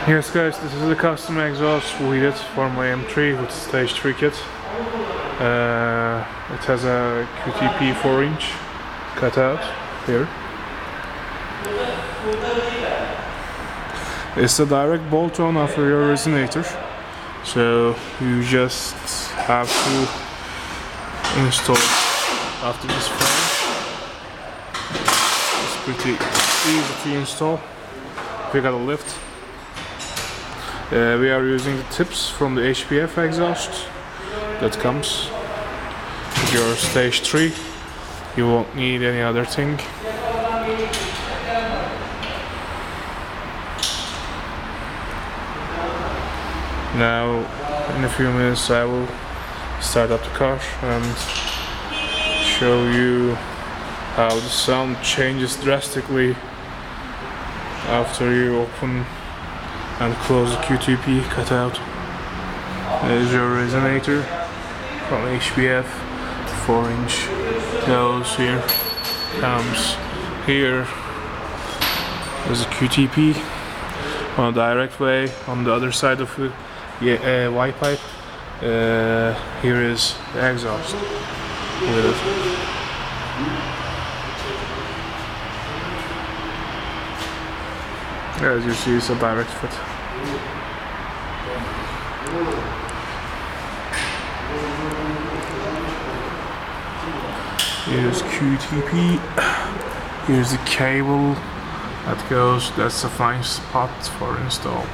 Yes guys, this is the custom exhaust we did for my M3 with stage 3 kit. It has a QTP 4-inch cutout here. It's a direct bolt-on after your resonator, so you just have to install it after this frame. It's pretty easy to install. We got a lift. We are using the tips from the HPF exhaust that comes with your stage 3. You won't need any other thing. Now in a few minutes I will start up the car and show you how the sound changes drastically after you open and close the QTP cutout. There's your resonator from HPF, 4-inch goes here, comes here. There's a QTP on a direct way. On the other side of the Y pipe, here is the exhaust with it. As you see, it's a direct fit. Here's QTP. Here's the cable that goes. That's a fine spot for install.